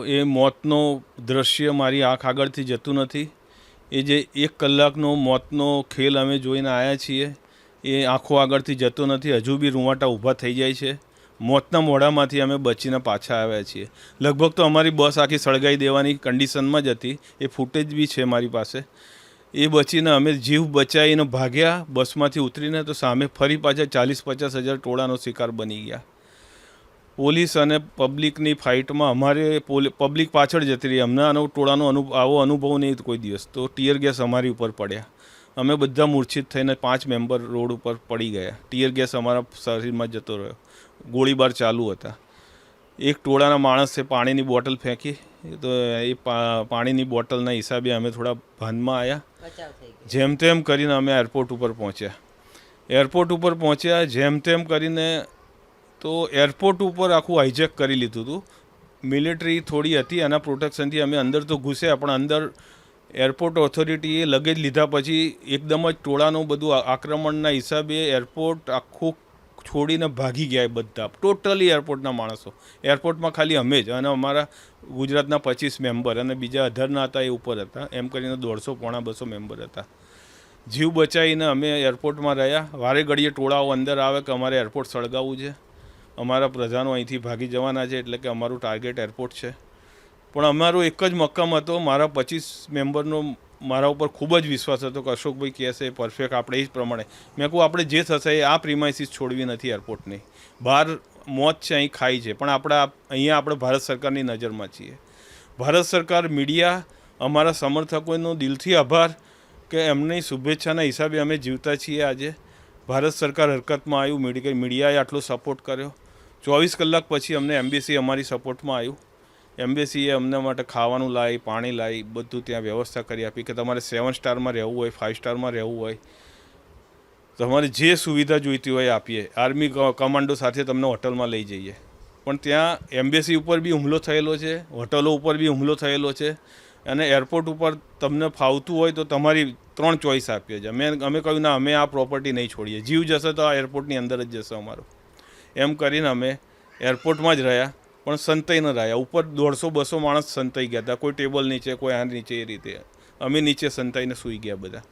એ મોતનો દૃશ્ય મારી આંખ આગળથી જતું નથી. એ જે 1 કલાકનો મોતનો ખેલ અમે જોઈને આવ્યા છીએ એ આંખો આગળથી જતો નથી. હજુ બી રૂંવાટા ઊભા થઈ જાય છે. મોતના મોઢામાંથી અમે બચીને પાછા આવ્યા છીએ. લગભગ તો અમારી બસ આખી સળગાઈ દેવાની કન્ડિશનમાં જ હતી. એ ફૂટેજ બી છે મારી પાસે. એ બચીને અમે જીવ બચાવીને ભાગ્યા બસમાંથી ઉતરીને, તો સામે ફરી પાછા 40-50 હજાર ટોળાનો શિકાર બની ગયા. પોલીસ અને પબ્લિકની ફાઇટમાં અમારે પબ્લિક પાછળ જતી રહી. અમને ટોળાનો આવો અનુભવ નહીં કોઈ દિવસ. તો ટીયર ગેસ અમારી ઉપર પડ્યા. અમે બધા મૂર્છિત થઈને 5 મેમ્બર રોડ ઉપર પડી ગયા. ટીયર ગેસ અમારા શરીરમાં જતો રહ્યો. ગોળીબાર ચાલુ હતા. એક ટોળાના માણસે પાણીની બોટલ ફેંકી, તો એ પાણીની બોટલના હિસાબે અમે થોડા ભાનમાં આવ્યા. જેમ તેમ કરીને અમે એરપોર્ટ ઉપર પહોંચ્યા. જેમ તેમ કરીને તો એરપોર્ટ ઉપર આખું હાઈજેક કરી લીધું હતું. મિલિટરી થોડી હતી, એના પ્રોટેક્શનથી અમે અંદર તો ઘૂસ્યા, પણ અંદર એરપોર્ટ ઓથોરિટીએ લગેજ લીધા પછી એકદમ જ ટોળાનું બધું આક્રમણના હિસાબે એરપોર્ટ આખું છોડીને ભાગી ગયા. બધા ટોટલી એરપોર્ટના માણસો. એરપોર્ટમાં ખાલી અમે જ અને અમારા ગુજરાતના 25 મેમ્બર અને બીજા 18 હતા એ ઉપર હતા. એમ કરીને 150-200 મેમ્બર હતા. જીવ બચાવીને અમે એરપોર્ટમાં રહ્યા. વારે ઘડીએ ટોળાઓ અંદર આવે કે અમારે એરપોર્ટ સળગાવવું છે, અમારા પ્રજાનો અહીંથી ભાગી જવાના છે, એટલે કે અમારું ટાર્ગેટ એરપોર્ટ છે. પણ અમારો એક જ મક્કમ હતો. મારા 25 મેમ્બરનો મારા ઉપર ખૂબ જ વિશ્વાસ હતો કે અશોકભાઈ કહેશે પરફેક્ટ આપણે એ જ પ્રમાણે. મેં કહું આપણે જે થશે એ આ પ્રિમાઇસીસ છોડવી નથી એરપોર્ટની. બહાર મોત છે, અહીં ખાઈ છે, પણ અહીંયા આપણે ભારત સરકારની નજરમાં છીએ. ભારત સરકાર, મીડિયા, અમારા સમર્થકોનો દિલથી આભાર કે એમની શુભેચ્છાના હિસાબે અમે જીવતા છીએ આજે. ભારત સરકાર હરકતમાં આવ્યું, મીડિયાએ આટલો સપોર્ટ કર્યો. 24 કલાક પછી અમને એમ્બેસી અમારી સપોર્ટમાં આવ્યું. એમ્બેસીએ અમને માટે ખાવાનું લાવી, પાણી લાવી, બધું ત્યાં વ્યવસ્થા કરી આપી કે તમારે 7 સ્ટારમાં રહેવું હોય, 5 સ્ટારમાં રહેવું હોય, તમારે જે સુવિધા જોઈતી હોય આપીએ. આર્મી કમાન્ડો સાથે તમને હોટલમાં લઈ જઈએ. પણ ત્યાં એમ્બેસી ઉપર બી હુમલો થયેલો છે, હોટલો ઉપર બી હુમલો થયેલો છે, અને એરપોર્ટ ઉપર તમને ફાવતું હોય તો તમારી 3 ચોઈસ આપીએ છે. અમે કહ્યું ના, અમે આ પ્રોપર્ટી નહીં છોડીએ. જીવ જશે તો આ એરપોર્ટની અંદર જ જશે અમારો. એમ કરીને અમે એરપોર્ટમાં જ રહ્યા, પણ સંતાઈ ન રહ્યા. ઉપર 150-200 માણસ સંતાઈ ગયા હતા. કોઈ ટેબલ નીચે, કોઈ આ નીચે, એ રીતે. અમે નીચે સંતાઈને સૂઈ ગયા બધા.